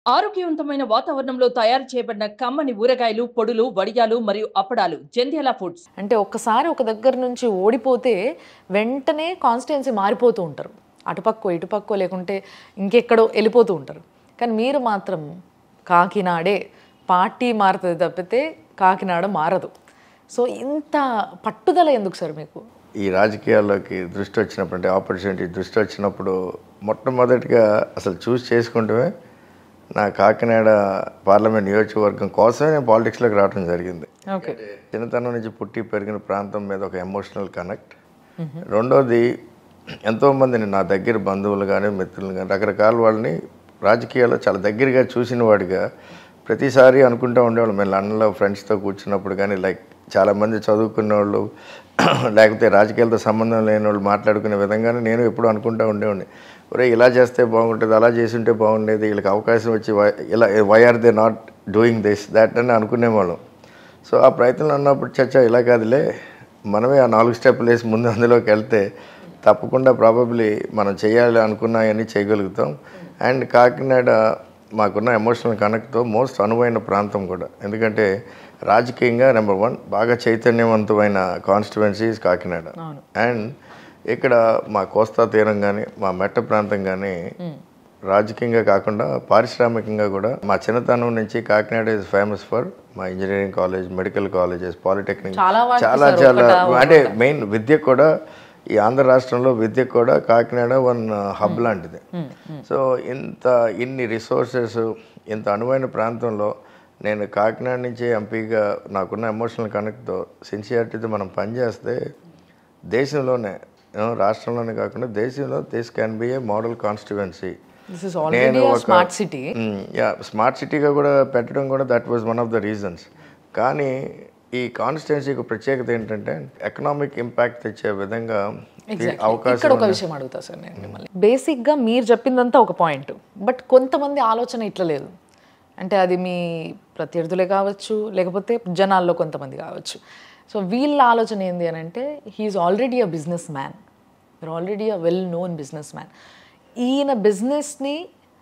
ఆరోగ్యవంతమైన వాతావరణంలో తయారు చేయబడిన కమ్మని ఊరగాయలు, పొడులు, వడియాలు మరియు అప్పడాలు జంధ్యాల ఫుడ్స్. అంటే ఒక్కసారి ఒక దగ్గర నుంచి ఓడిపోతే వెంటనే కాన్స్టిట్యున్సీ మారిపోతూ ఉంటారు. అటుపక్కో ఇటుపక్కో లేకుంటే ఇంకెక్కడో వెళ్ళిపోతూ ఉంటారు. కానీ మీరు మాత్రం కాకినాడే, పార్టీ మారుతుంది తప్పితే కాకినాడ మారదు. సో ఇంత పట్టుదల ఎందుకు సార్ మీకు? ఈ రాజకీయాల్లోకి దృష్టి వచ్చినప్పుడు, అంటే ఆపర్చునిటీ దృష్టి వచ్చినప్పుడు మొట్టమొదటిగా అసలు చూస్ చేసుకుంటే నా కాకినాడ పార్లమెంట్ నియోజకవర్గం కోసమే నేను పాలిటిక్స్లోకి రావడం జరిగింది. ఓకే. చిన్నతనం నుంచి పుట్టి పెరిగిన ప్రాంతం మీద ఒక ఎమోషనల్ కనెక్ట్. రెండోది, ఎంతోమందిని నా దగ్గర బంధువులు కానీ మిత్రులు కానీ రకరకాల వాళ్ళని రాజకీయాల్లో చాలా దగ్గరగా చూసిన వాడిగా ప్రతిసారి అనుకుంటూ ఉండేవాళ్ళు. మేము లండన్లో ఫ్రెండ్స్తో కూర్చున్నప్పుడు కానీ, లైక్ చాలామంది చదువుకున్న వాళ్ళు లేకపోతే రాజకీయాలతో సంబంధం లేని వాళ్ళు మాట్లాడుకునే విధంగానే నేను ఎప్పుడు అనుకుంటూ ఉండేవాడిని. ఒరే, ఇలా చేస్తే బాగుంటుంది, అలా చేసి ఉంటే బాగుండేది, వీళ్ళకి అవకాశం వచ్చి ఇలా why are they not doing this that అని అనుకునేవాళ్ళం. సో ఆ ప్రయత్నం అన్నప్పుడు చచ్చా ఇలా కాదులే, మనమే ఆ 4 స్టెప్పులు వేసి ముందు అందులోకి వెళ్తే తప్పకుండా ప్రాబబ్లీ మనం చేయాలి అనుకున్నాయని చేయగలుగుతాం. అండ్ కాకినాడ మాకున్న ఎమోషనల్ కనెక్ట్తో మోస్ట్ అనువైన ప్రాంతం కూడా. ఎందుకంటే రాజకీయంగా నెంబర్ 1 బాగా చైతన్యవంతమైన కాన్స్టిట్యువెన్సీస్ కాకినాడ. అండ్ ఇక్కడ మా కోస్తా తీరం కానీ, మా మెట్ట ప్రాంతం కానీ రాజకీయంగా కాకుండా పారిశ్రామికంగా కూడా మా చిన్నతనం నుంచి కాకినాడ ఇస్ ఫేమస్ ఫర్ మా engineering college, medical colleges, polytechnic, చాలా అంటే మెయిన్ విద్య కూడా ఈ ఆంధ్ర రాష్ట్రంలో విద్య కూడా కాకినాడ వన్ హబ్ లాంటిది. సో ఇన్ని రిసోర్సెస్, ఇంత అనువైన ప్రాంతంలో నేను కాకినాడ నుంచి ఎంపీగా నాకున్న ఎమోషనల్ కనెక్ట్తో సిన్సియారిటీతో మనం పనిచేస్తే దేశంలోనే, రాష్ట్రంలోనే కాకుండా దేశంలో this can be A model constituency. నేను స్మార్ట్ సిటీగా కూడా పెట్టడం కూడా that was one of the reasons. కానీ ఈ కాన్స్టిట్యున్సీకి ప్రత్యేకత ఏంటంటే ఎకనామిక్ ఇంపాక్ట్ తెచ్చే విధంగా ఇక్కడ ఒక విషయం అడుగుతా సార్ నేను మిమ్మల్ని. బేసిక్గా మీరు చెప్పిందంతా ఒక పాయింట్, బట్ కొంతమంది ఆలోచన ఇట్లా లేదు. అంటే అది మీ ప్రత్యర్థులే కావచ్చు, లేకపోతే జనాల్లో కొంతమంది కావచ్చు. సో వీళ్ళ ఆలోచన ఏంది అని అంటే, he is already a businessman, మీరు already a well known businessman. ఈయన బిజినెస్ని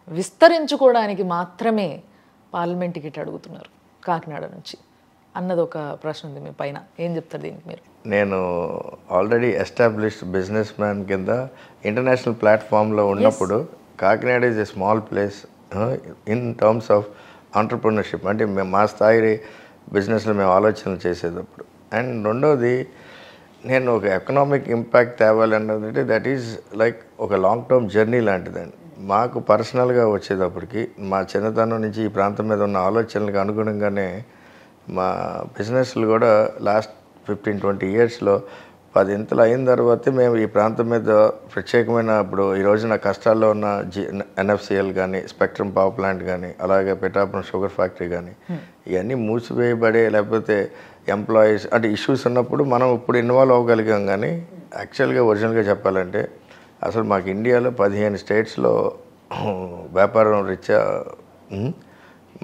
విస్తరించుకోవడానికి మాత్రమే పార్లమెంట్ టికెట్ అడుగుతున్నారు కాకినాడ నుంచి అన్నది ఒక ప్రశ్న ఉంది మీ పైన. ఏం చెప్తారు దీనికి మీరు? నేను ఆల్రెడీ ఎస్టాబ్లిష్డ్ బిజినెస్ మ్యాన్ కింద ఇంటర్నేషనల్ ప్లాట్ఫామ్లో ఉన్నప్పుడు Kakinada is a small place in terms of entrepreneurship. అంటే మేము మా స్థాయి బిజినెస్లో మేము ఆలోచనలు చేసేటప్పుడు. అండ్ రెండోది, నేను ఒక ఎకనామిక్ ఇంపాక్ట్ తేవాలి అన్నది దట్ ఈజ్ లైక్ ఒక లాంగ్ టర్మ్ జర్నీ లాంటిదండి. మాకు పర్సనల్గా వచ్చేటప్పటికి మా చిన్నతనం నుంచి ఈ ప్రాంతం మీద ఉన్న ఆలోచనలకు అనుగుణంగానే మా బిజినెస్లు కూడా లాస్ట్ 15-20 ఇయర్స్లో 10 ఇంతలు అయిన తర్వాతే మేము ఈ ప్రాంతం మీద ప్రత్యేకమైన, ఇప్పుడు ఈ రోజున కష్టాల్లో ఉన్న ఎన్ఎఫ్సిఎల్ కానీ, స్పెక్ట్రమ్ పవర్ ప్లాంట్ కానీ, అలాగే పిఠాపురం షుగర్ ఫ్యాక్టరీ కానీ, ఇవన్నీ మూసివేయబడే లేకపోతే ఎంప్లాయీస్ అంటే ఇష్యూస్ ఉన్నప్పుడు మనం ఇప్పుడు ఇన్వాల్వ్ అవ్వగలిగాం. కానీ యాక్చువల్గా ఒరిజినల్గా చెప్పాలంటే అసలు మాకు ఇండియాలో 15 స్టేట్స్లో వ్యాపారం రీత్యా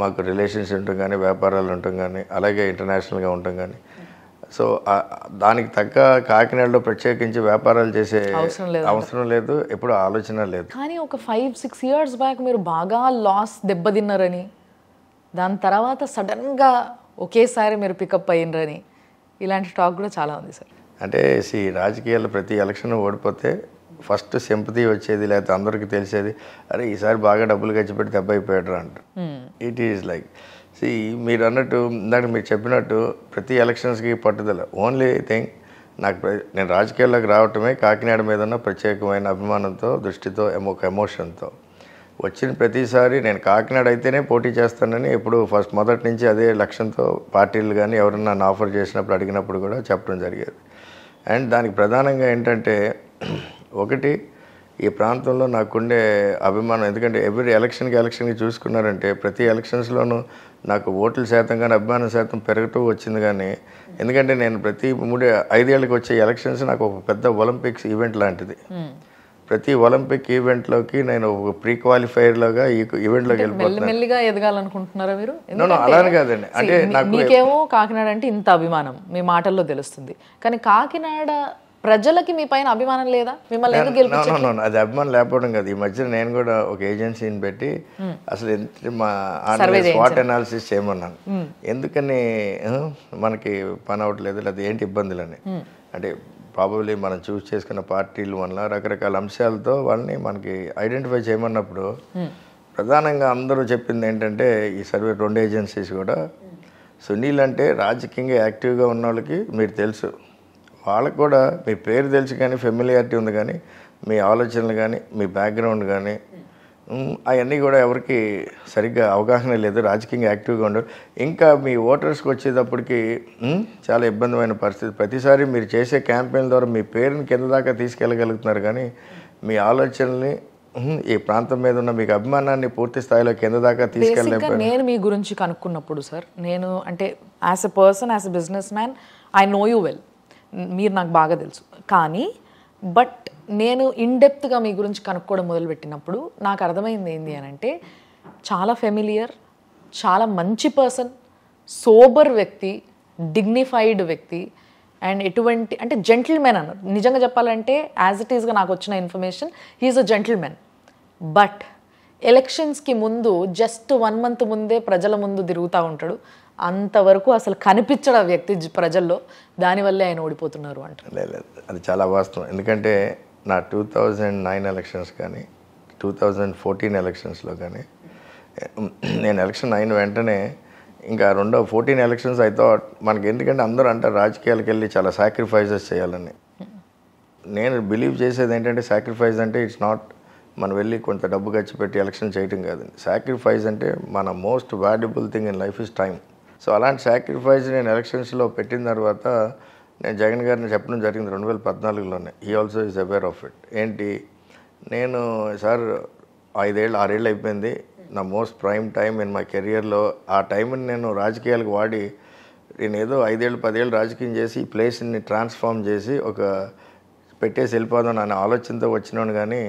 మాకు రిలేషన్స్ ఉంటాం కానీ, వ్యాపారాలు ఉంటాం కానీ, అలాగే ఇంటర్నేషనల్గా ఉంటాం కానీ. సో దానికి తగ్గ కాకినాడలో ప్రత్యేకించి వ్యాపారాలు చేసే అవసరం లేదు, ఎప్పుడు ఆలోచన లేదు. కానీ ఒక 5-6 ఇయర్స్ బ్యాక్ మీరు బాగా లాస్ దెబ్బతిన్నారని, దాని తర్వాత సడన్గా ఒకేసారి మీరు పికప్ అయ్యినరని ఇలాంటి టాక్ కూడా చాలా ఉంది సార్. అంటే రాజకీయాల్లో ప్రతి ఎలక్షన్ ఓడిపోతే ఫస్ట్ సింపతి వచ్చేది, లేకపోతే అందరికీ తెలిసేది, అరే ఈసారి బాగా డబ్బులు ఖర్చు పెట్టి దెబ్బ అయిపోయాడు అంటారు. ఇట్ ఈజ్ లైక్ మీరు అన్నట్టు ఇందాక మీరు చెప్పినట్టు ప్రతి ఎలక్షన్స్కి పట్టుదల. ఓన్లీ థింగ్ నేను రాజకీయాల్లోకి రావటమే కాకినాడ మీద ఉన్న ప్రత్యేకమైన అభిమానంతో, దృష్టితో, ఒక ఎమోషన్తో వచ్చిన ప్రతిసారి నేను కాకినాడ అయితేనే పోటీ చేస్తానని ఎప్పుడు మొదటి నుంచి అదే లక్ష్యంతో పార్టీలు కానీ ఎవరన్నా నన్ను ఆఫర్ చేసినప్పుడు అడిగినప్పుడు కూడా చెప్పడం జరిగేది. అండ్ దానికి ప్రధానంగా ఏంటంటే, ఒకటి ఈ ప్రాంతంలో నాకుండే అభిమానం. ఎందుకంటే ఎవ్రీ ఎలక్షన్కి చూసుకున్నారంటే ప్రతి ఎలక్షన్స్లోనూ నాకు ఓట్ల శాతం కానీ అభిమానం శాతం పెరుగుతూ వచ్చింది. కానీ ఎందుకంటే నేను ప్రతి 3-5 ఏళ్ళకి వచ్చే ఎలక్షన్స్ నాకు ఒక పెద్ద ఒలింపిక్స్ ఈవెంట్ లాంటిది. ప్రతి ఒలింపిక్ ఈవెంట్లోకి నేను ఒక ప్రీ క్వాలిఫైర్ లాగా ఈ ఈవెంట్లోకి వెళ్ళిపోతాను. మెల్లిగా ఎదగాలనుకుంటున్నారా మీరు? అలానే కాదండి, అంటే మీకేమో కాకినాడ అంటే ఇంత అభిమానం మీ మాటల్లో తెలుస్తుంది. కానీ కాకినాడ ప్రజలకి మీ పైన అభిమానం లేదా? మిమ్మల్ని ఎందుకు గెలిపించారు? అది అభిమానం లేకపోవడం కాదు. ఈ మధ్య నేను కూడా ఒక ఏజెన్సీని పెట్టి అసలు మా స్వాట్ అనాలిసిస్ చేయమన్నాను. ఎందుకని మనకి పని అవ్వట్లేదు, లేదా ఏంటి ఇబ్బందులని. అంటే ప్రాబబ్లీ మనం చూస్ చేసుకున్న పార్టీల వల్ల రకరకాల అంశాలతో వాళ్ళని మనకి ఐడెంటిఫై చేయమన్నప్పుడు ప్రధానంగా అందరూ చెప్పింది ఏంటంటే, ఈ సర్వే 2 ఏజెన్సీస్ కూడా సునీల్ అంటే రాజకీయంగా యాక్టివ్గా ఉన్న వాళ్ళకి మీరు తెలుసు, వాళ్ళకు కూడా మీ పేరు తెలుసు, కానీ ఫెమిలియారిటీ ఉంది, కానీ మీ ఆలోచనలు కానీ మీ బ్యాక్గ్రౌండ్ కానీ అవన్నీ కూడా ఎవరికి సరిగ్గా అవగాహన లేదు, రాజకీయంగా యాక్టివ్గా ఉండరు. ఇంకా మీ ఓటర్స్కి వచ్చేటప్పటికి చాలా ఇబ్బందిమైన పరిస్థితి. ప్రతిసారి మీరు చేసే క్యాంపెయిన్ ద్వారా మీ పేరుని కింద దాకా తీసుకెళ్ళగలుగుతున్నారు, కానీ మీ ఆలోచనల్ని ఈ ప్రాంతం మీద ఉన్న మీకు అభిమానాన్ని పూర్తి స్థాయిలో కింద దాకా తీసుకెళ్ళలేకపోయారు. నేను మీ గురించి కనుక్కున్నప్పుడు సార్, నేను అంటే as a person, as a business man, I know you well, మీరు నాకు బాగా తెలుసు. కానీ బట్ నేను ఇన్డెప్త్గా మీ గురించి కనుక్కోవడం మొదలుపెట్టినప్పుడు నాకు అర్థమైంది ఏంటి అని అంటే, చాలా ఫెమిలియర్, చాలా మంచి పర్సన్, సోబర్ వ్యక్తి, డిగ్నిఫైడ్ వ్యక్తి, అండ్ ఎటువంటి అంటే జెంటిల్మెన్ అన్నారు. నిజంగా చెప్పాలంటే యాజ్ ఇట్ ఈస్గా నాకు వచ్చిన information, he is a gentlemen. But ఎలక్షన్స్కి ముందు జస్ట్ 1 month ముందే ప్రజల ముందు తిరుగుతూ ఉంటాడు, అంతవరకు అసలు కనిపించడు ఆ వ్యక్తి ప్రజల్లో. దానివల్లే ఆయన ఓడిపోతున్నారు అంట. లేదు, అది చాలా వాస్తవం. ఎందుకంటే నా 2009 ఎలక్షన్స్ కానీ 2014 ఎలక్షన్స్లో కానీ నేను ఎలక్షన్ అయిన వెంటనే ఇంకా 14 ఎలక్షన్స్ అయితే మనకి, ఎందుకంటే అందరూ అంటారు రాజకీయాలకు వెళ్ళి చాలా సాక్రిఫైజెస్ చేయాలని. నేను బిలీవ్ చేసేది ఏంటంటే, సాక్రిఫైస్ అంటే ఇట్స్ నాట్ మనం వెళ్ళి కొంత డబ్బు ఖర్చు పెట్టి ఎలక్షన్ చేయటం కాదు. సాక్రిఫైస్ అంటే మన most valuable thing in life is time. So అలాంటి సాక్రిఫైస్ నేను ఎలక్షన్స్లో పెట్టిన తర్వాత నేను జగన్ గారిని చెప్పడం జరిగింది 2014లోనే. He also is aware of it. ఏంటి, నేను సార్ 5 6 ఏళ్ళు అయిపోయింది, నా most prime time in my కెరియర్లో. ఆ టైంని నేను రాజకీయాలకు వాడి, నేను ఏదో 5 ఏళ్ళు 10 ఏళ్ళు రాజకీయం చేసి ఈ ప్లేస్ని ట్రాన్స్ఫార్మ్ చేసి ఒక పెట్టేసి వెళ్ళిపోదాం అనే ఆలోచనతో వచ్చినాను. కానీ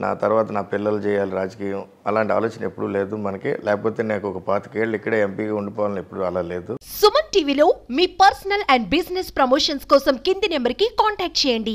నా తర్వాత నా పిల్లలు చేయాలి రాజకీయం, అలాంటి ఆలోచన ఎప్పుడూ లేదు మనకి. లేకపోతే నాకు ఒక 25 ఏళ్ళు ఇక్కడే ఎంపీగా ఉండిపోవాలని ఎప్పుడు అలా లేదు. సుమన్ టీవీలో మీ పర్సనల్ అండ్ బిజినెస్ ప్రమోషన్స్ కోసం కింది నెంబర్కి కాంటాక్ట్ చేయండి.